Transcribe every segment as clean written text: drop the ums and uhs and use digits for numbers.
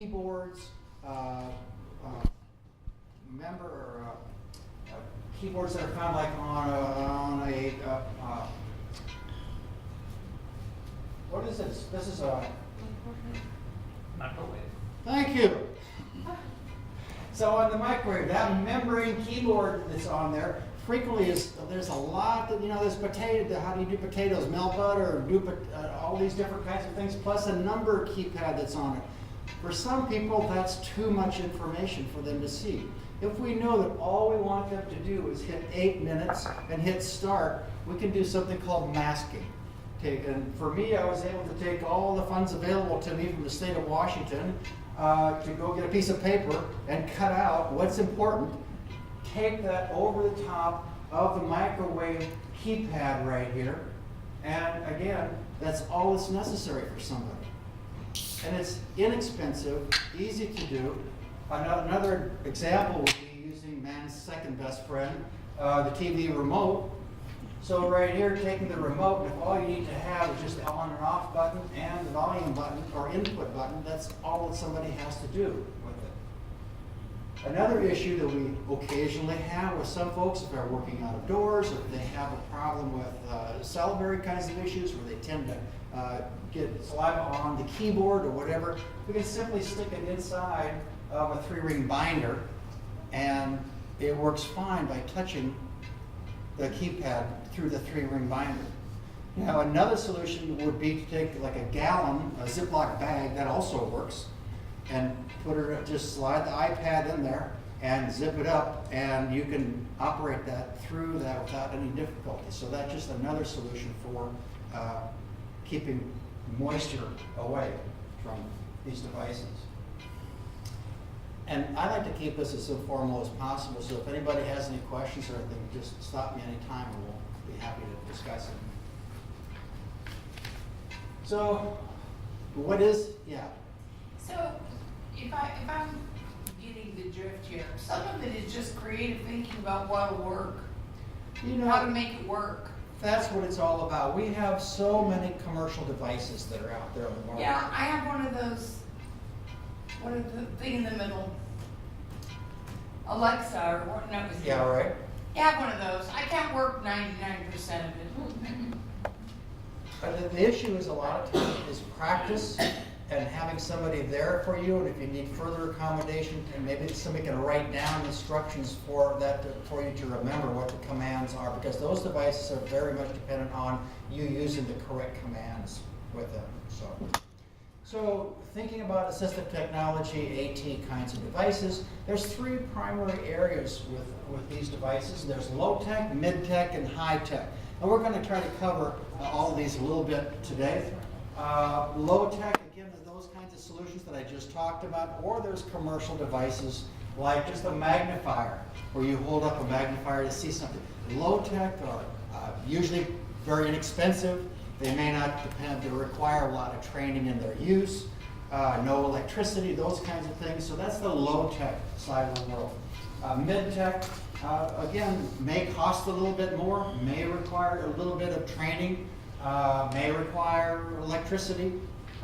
keyboards, member or keyboards that are kind of like on a what is this? This is a microwave. thank you. So on the microwave, that membrane keyboard that's on there frequently there's a lot that there's potato. How do you do potatoes? Melt butter, all these different kinds of things, plus a number keypad that's on it. For some people, that's too much information for them to see. If we know that all we want them to do is hit 8 minutes and hit start, we can do something called masking. And for me, I was able to take all the funds available to me from the state of Washington to go get a piece of paper and cut out what's important, take that over the top of the microwave keypad right here, and again, that's all that's necessary for somebody. And it's inexpensive, easy to do. Another example would be using man's second best friend, the TV remote. So right here, taking the remote, if all you need to have is just the on and off button and the volume button or input button, that's all that somebody has to do with it. Another issue that we occasionally have with some folks, if they're working out of doors, or if they have a problem with salivary kinds of issues where they tend to get saliva on the keyboard or whatever, we can simply stick it inside of a 3-ring binder and it works fine by touching the keypad through the 3-ring binder. Now another solution would be to take like a gallon, a Ziploc bag, that also works, and just slide the iPad in there and zip it up, and you can operate that through that without any difficulty. So that's just another solution for keeping moisture away from these devices. And I like to keep this as informal as possible, so if anybody has any questions or anything, just stop me anytime and we'll be happy to discuss it. So, So, if I'm getting the drift here, some of it is just creative thinking about what'll work, how to make it work. That's what it's all about. We have so many commercial devices that are out there on the market. Yeah, I have one of those, what is the thing in the middle? Alexa or what, no. Yeah, right. I have one of those. I can't work 99% of it. But the issue is a lot of times is practice and having somebody there for you, and if you need further accommodation, and maybe somebody can write down instructions for that for you to remember what the commands are, because those devices are very much dependent on you using the correct commands with them. So thinking about assistive technology, AT kinds of devices, there's 3 primary areas with these devices. There's low tech, mid tech, and high tech. And we're going to try to cover all of these a little bit today. Low tech, again, is those kinds of solutions that I just talked about, or there's commercial devices like just a magnifier, where you hold up a magnifier to see something. Low tech are usually very inexpensive. They may not they require a lot of training in their use, no electricity, those kinds of things. So that's the low tech side of the world. Mid tech, again, may cost a little bit more, may require a little bit of training, may require electricity.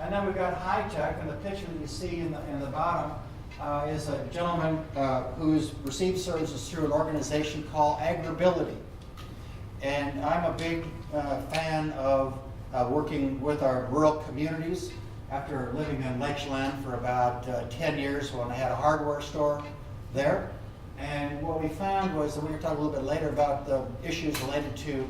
And then we've got high tech, and the picture that you see in the bottom is a gentleman who's received services through an organization called Agribility. And I'm a big fan of working with our rural communities. After living in Lakeland for about 10 years when I had a hardware store there. And what we found was, and we're going to talk a little bit later about the issues related to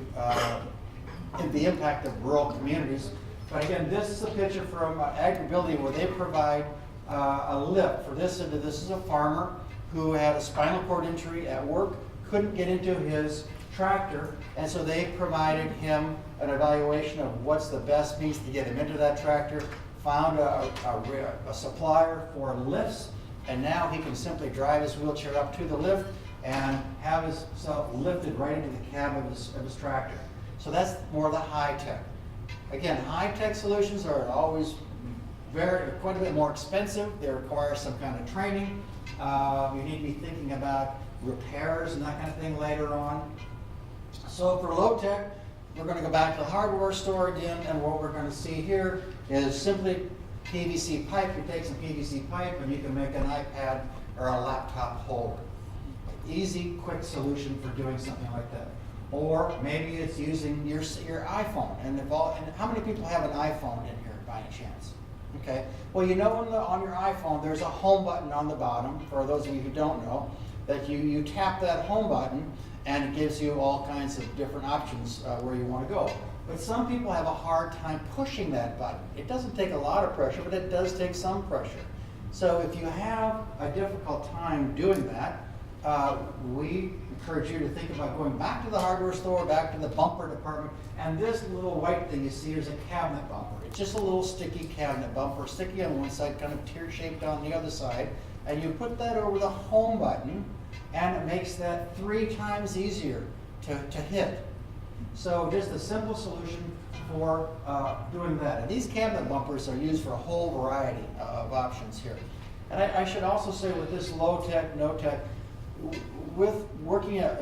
the impact of rural communities. But again, this is a picture from Agribility where they provide a lift for this. This is a farmer who had a spinal cord injury at work, couldn't get into his tractor, and so they provided him an evaluation of what's the best means to get him into that tractor, found a supplier for lifts, and now he can simply drive his wheelchair up to the lift and have himself lifted right into the cab of his tractor. So that's more the high tech. Again, high tech solutions are always quite a bit more expensive. They require some kind of training. You need to be thinking about repairs and that kind of thing later on. So for low tech, we're going to go back to the hardware store again, and what we're going to see here is simply PVC pipe, you take some PVC pipe and you can make an iPad or a laptop holder. Easy, quick solution for doing something like that. Or maybe it's using your iPhone. And how many people have an iPhone in here by any chance? Okay. Well, you know on your iPhone there's a home button on the bottom, for those of you who don't know, that you tap that home button and it gives you all kinds of different options where you want to go. But some people have a hard time pushing that button. It doesn't take a lot of pressure, but it does take some pressure. So if you have a difficult time doing that, we encourage you to think about going back to the hardware store, back to the bumper department, and this little white thing you see is a cabinet bumper. It's just a little sticky cabinet bumper, sticky on one side, kind of tear-shaped on the other side, and you put that over the home button, and it makes that 3 times easier to hit. So just a simple solution for doing that. And these cabinet bumpers are used for a whole variety of options here. And I should also say with this low-tech, no-tech, with working at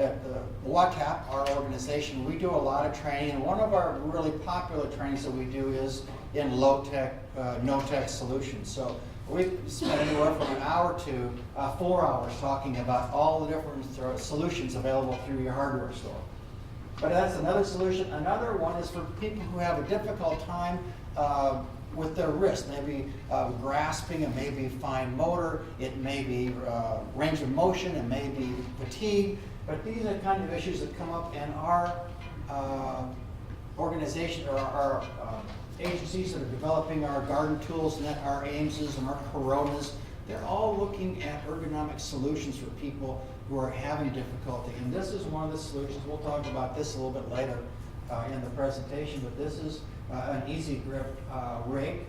WATAP, our organization, we do a lot of training, and one of our really popular trainings that we do is in low-tech, no-tech solutions. So we spend anywhere from an hour to 4 hours talking about all the different solutions available through your hardware store. But that's another solution. Another one is for people who have a difficult time with their wrist, maybe grasping, it may be fine motor, it may be range of motion, it may be fatigue, but these are the kind of issues that come up in our organization, or our agencies that are developing our garden tools, and our Ameses and our Coronas. They're all looking at ergonomic solutions for people who are having difficulty, and this is one of the solutions. We'll talk about this a little bit later in the presentation, but this is an easy grip rig,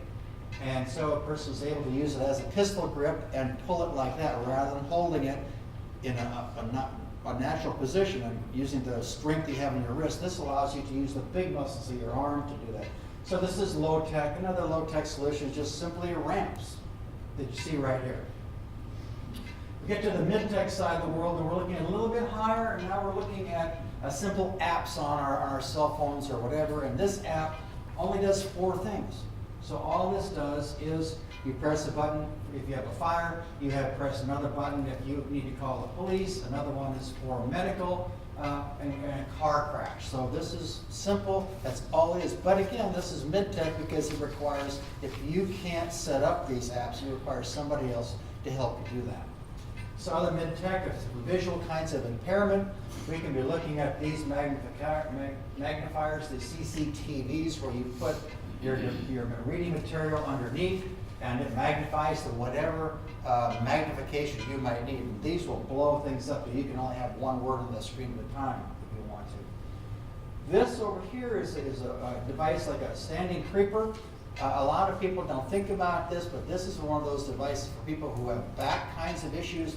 and so a person is able to use it as a pistol grip and pull it like that rather than holding it in a natural position and using the strength you have in your wrist. This allows you to use the big muscles of your arm to do that. So this is low tech. Another low tech solution is just simply ramps that you see right here. We get to the mid-tech side of the world, and we're looking a little bit higher, and now we're looking at simple apps on our cell phones or whatever, and this app only does 4 things. So all this does is you press a button if you have a fire, you have press another button if you need to call the police, another one is for medical, and a car crash. So this is simple, that's all it is. But again, this is mid-tech because it requires, if you can't set up these apps, it requires somebody else to help you do that. So other mid-tech, if for visual kinds of impairment, we can be looking at these magnifiers, the CCTVs, where you put your reading material underneath, and it magnifies to whatever magnification you might need. And these will blow things up, but you can only have one word on the screen at a time if you want to. This over here is a device like a standing creeper. A lot of people don't think about this, but this is one of those devices for people who have back kinds of issues,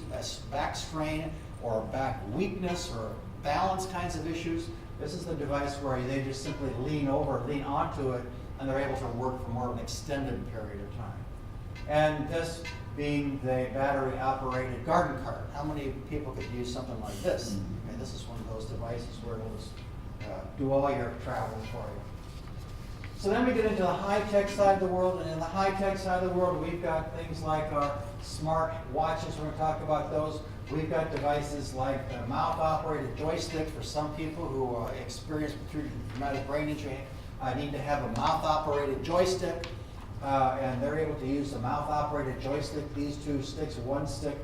back strain or back weakness or balance kinds of issues. This is the device where they just simply lean onto it, and they're able to work for more of an extended period of time. And this being the battery-operated garden cart. How many people could use something like this? Okay, this is one of those devices where it'll just do all your traveling for you. So then we get into the high-tech side of the world, and in the high-tech side of the world, we've got things like our smart watches. We're going to talk about those. We've got devices like the mouth-operated joystick for some people who experience traumatic brain injury. Need to have a mouth-operated joystick, and they're able to use the mouth-operated joystick. These 2 sticks, one stick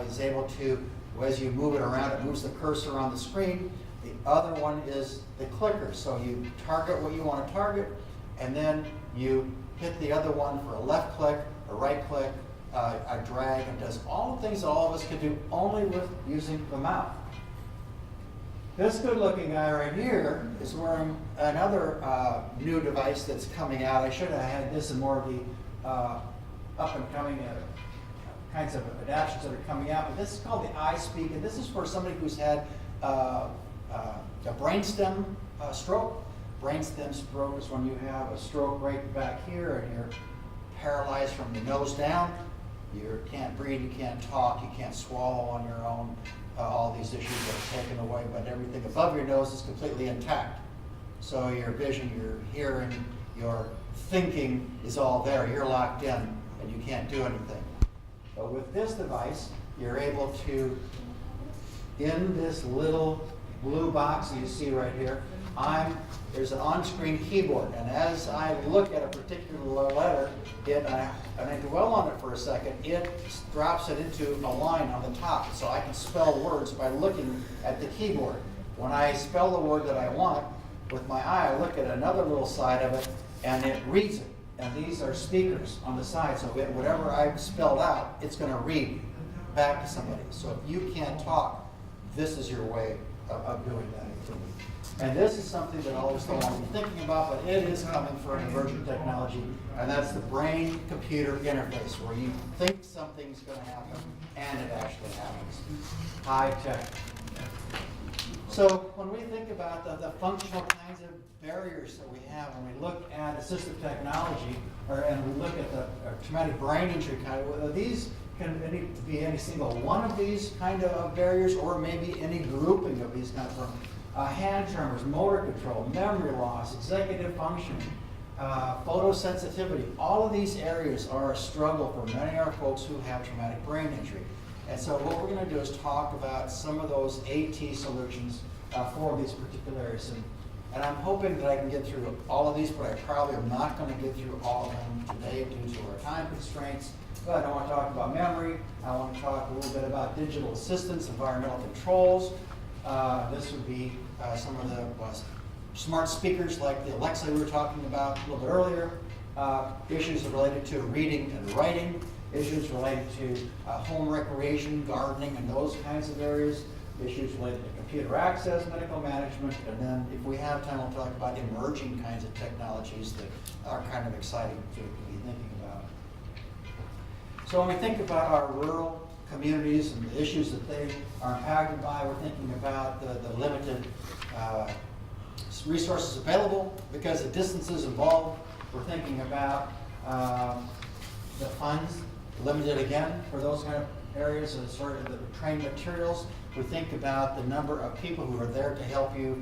is able to, as you move it around, it moves the cursor on the screen. The other one is the clicker. So you target what you want to target, and then you hit the other one for a left click, a right click, a drag, and does all the things that all of us can do only with using the mouth. This good-looking guy right here is wearing another new device that's coming out. I should have had this in more of the up-and-coming kinds of adaptations that are coming out, but this is called the iSpeak, and this is for somebody who's had a brainstem stroke. Brainstem stroke is when you have a stroke right back here and you're paralyzed from the nose down. You can't breathe, you can't talk, you can't swallow on your own. All these issues are taken away, but everything above your nose is completely intact. So your vision, your hearing, your thinking is all there. You're locked in and you can't do anything. But with this device, you're able to, in this little blue box that you see right here, there's an on-screen keyboard, and as I look at a particular letter, and I dwell on it for a second, it drops it into a line on the top, so I can spell words by looking at the keyboard. When I spell the word that I want, with my eye, I look at another little side of it, and it reads it. And these are speakers on the side, so whatever I've spelled out, it's going to read back to somebody. So if you can't talk, this is your way of doing that. And this is something that all of us don't want to be thinking about, but it is coming for an emerging technology, and that's the brain-computer interface, where you think something's going to happen, and it actually happens. High tech. So when we think about the functional kinds of barriers that we have, when we look at assistive technology, and we look at the traumatic brain injury kind of, these can be any single one of these kind of barriers, or maybe any grouping of these kind of things. Hand tremors, motor control, memory loss, executive functioning, photosensitivity. All of these areas are a struggle for many of our folks who have traumatic brain injury. And so what we're going to do is talk about some of those AT solutions for these particular areas. And I'm hoping that I can get through all of these, but I probably am not going to get through all of them today due to our time constraints. But I want to talk about memory. I want to talk a little bit about digital assistance, environmental controls. This would be some of the smart speakers like the Alexa we were talking about a little bit earlier. Issues related to reading and writing. Issues related to home recreation, gardening, and those kinds of areas. Issues related to computer access, medical management, and then if we have time, we'll talk about emerging kinds of technologies that are kind of exciting to be thinking about. So when we think about our rural communities and the issues that they are impacted by, we're thinking about the limited resources available because the distances involved. We're thinking about the funds limited again for those kind of areas, and sort of the training materials. We think about the number of people who are there to help you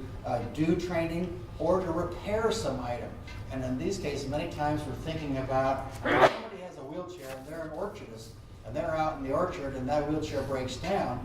do training or to repair some item. And in these cases, many times we're thinking about if somebody has a wheelchair and they're an orchardist and they're out in the orchard and that wheelchair breaks down,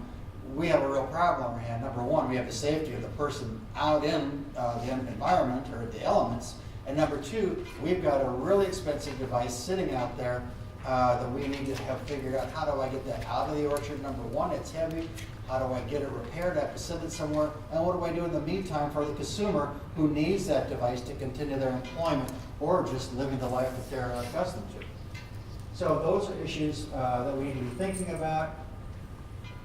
we have a real problem on our hand. Number one, we have the safety of the person out in the environment or the elements. And number two, we've got a really expensive device sitting out there that we need to have figured out how do I get that out of the orchard. Number one, it's heavy. How do I get it repaired? I have to send it somewhere. And what do I do in the meantime for the consumer who needs that device to continue their employment or just living the life that they're accustomed to? So those are issues that we need to be thinking about.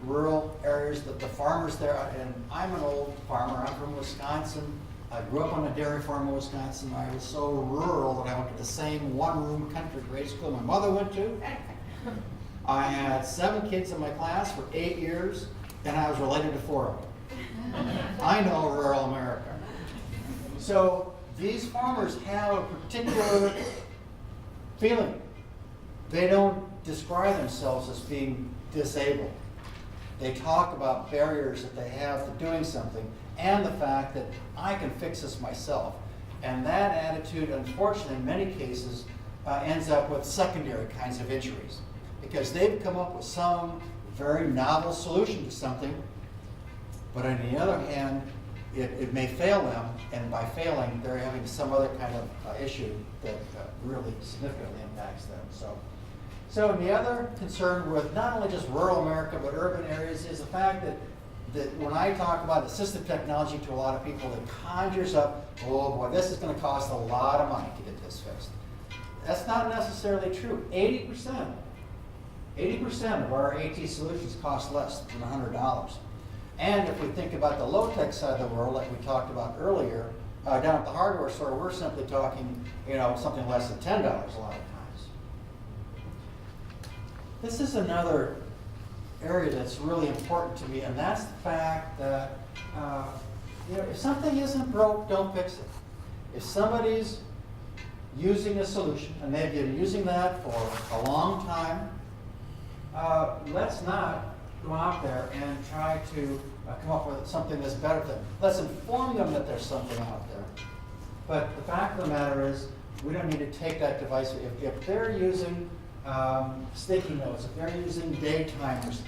Rural areas, the farmers there, and I'm an old farmer. I'm from Wisconsin. I grew up on a dairy farm in Wisconsin. I was so rural that I went to the same one-room country grade school my mother went to. I had 7 kids in my class for 8 years, and I was related to 4 of them. I know rural America. So these farmers have a particular feeling. They don't describe themselves as being disabled. They talk about barriers that they have to doing something and the fact that I can fix this myself. And that attitude, unfortunately, in many cases, ends up with secondary kinds of injuries because they've come up with some very novel solution to something, but on the other hand, it may fail them, and by failing, they're having some other kind of issue that really significantly impacts them. So the other concern with not only just rural America, but urban areas is the fact that when I talk about assistive technology to a lot of people, it conjures up, oh boy, this is going to cost a lot of money to get this fixed. That's not necessarily true. 80% of our AT solutions cost less than $100. And if we think about the low-tech side of the world, like we talked about earlier, down at the hardware store, we're simply talking, something less than $10 a lot of times. This is another area that's really important to me, and that's the fact that if something isn't broke, don't fix it. If somebody's using a solution, and they've been using that for a long time, let's not go out there and try to come up with something that's better than. Let's inform them that there's something out there. But the fact of the matter is, we don't need to take that device. If they're using sticky notes, if they're using day timers,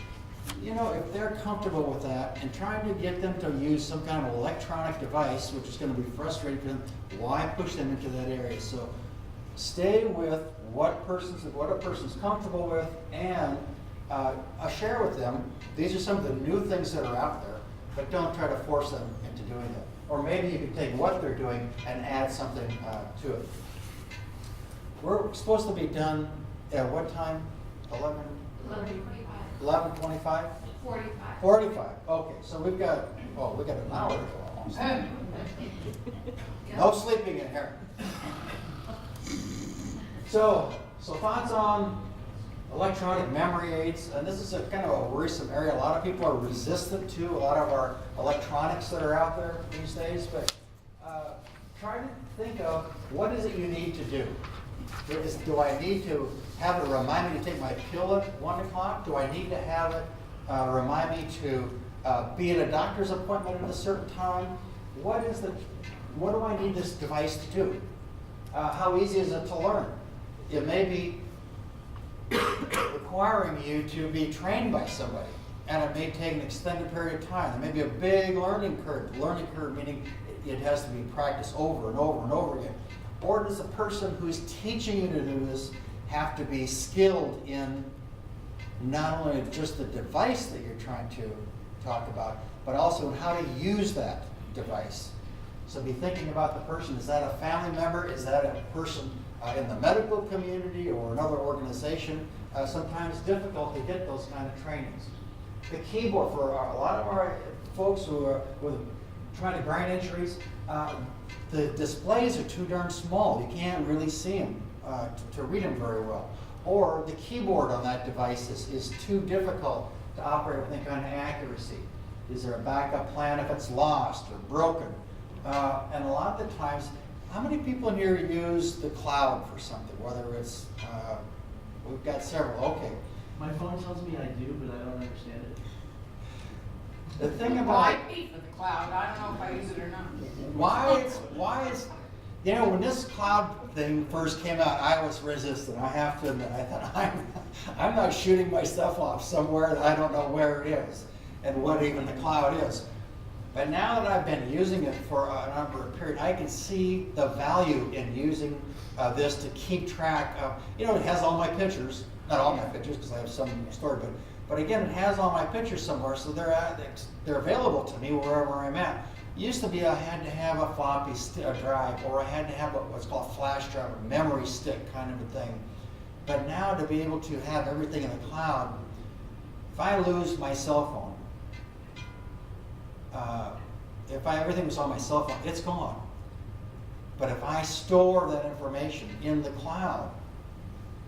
you know, if they're comfortable with that and trying to get them to use some kind of electronic device, which is going to be frustrating for them, why push them into that area? So stay with what a person's comfortable with, and share with them, these are some of the new things that are out there, but don't try to force them into doing it. Or maybe you can take what they're doing and add something to it. We're supposed to be done at what time? 11:25? 45. Okay, so we've got an hour to go almost. No sleeping in here. So thoughts on electronic memory aids, and this is a kind of a worrisome area. A lot of people are resistant to a lot of our electronics that are out there these days, but try to think of what is it you need to do. Do I need to have it remind me to take my pill at 1 o'clock? Do I need to have it remind me to be at a doctor's appointment at a certain time? What do I need this device to do? How easy is it to learn? It may be requiring you to be trained by somebody, and it may take an extended period of time. There may be a big learning curve. Learning curve meaning it has to be practiced over and over and over again. Or does the person who's teaching you to do this have to be skilled in not only just the device that you're trying to talk about, but also in how to use that device? So be thinking about the person. Is that a family member? Is that a person in the medical community or another organization? Sometimes it's difficult to get those kind of trainings. The keyboard, for a lot of our folks who are with traumatic brain injuries, the displays are too darn small. You can't really see them to read them very well. Or the keyboard on that device is too difficult to operate with any kind of accuracy. Is there a backup plan if it's lost or broken? And a lot of the times, how many people in here use the cloud for something? Whether it's, we've got several, okay. My phone tells me I do, but I don't understand it. The thing Well, about I pay for the cloud, I don't know if I use it or not. why is, you know, when this cloud thing first came out, I was resistant. I have to admit, I thought, I'm not shooting my stuff off somewhere that I don't know where it is and what even the cloud is. But now that I've been using it for a number of periods, I can see the value in using this to keep track of, you know, it has all my pictures, not all my pictures because I have some stored, but again, it has all my pictures somewhere, so they're available to me wherever I'm at. It used to be I had to have a floppy drive, or I had to have what's called a flash drive, or memory stick kind of a thing. But now to be able to have everything in the cloud, if I lose my cell phone, if everything was on my cell phone, it's gone. But if I store that information in the cloud,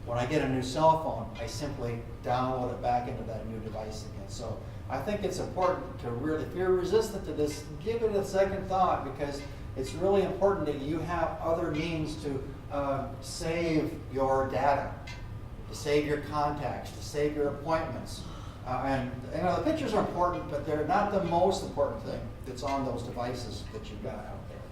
when I get a new cell phone, I simply download it back into that new device again. So I think it's important to really, if you're resistant to this, give it a second thought, because it's really important that you have other means to save your data, to save your contacts, to save your appointments. And you know, the pictures are important, but they're not the most important thing that's on those devices that you've got out there.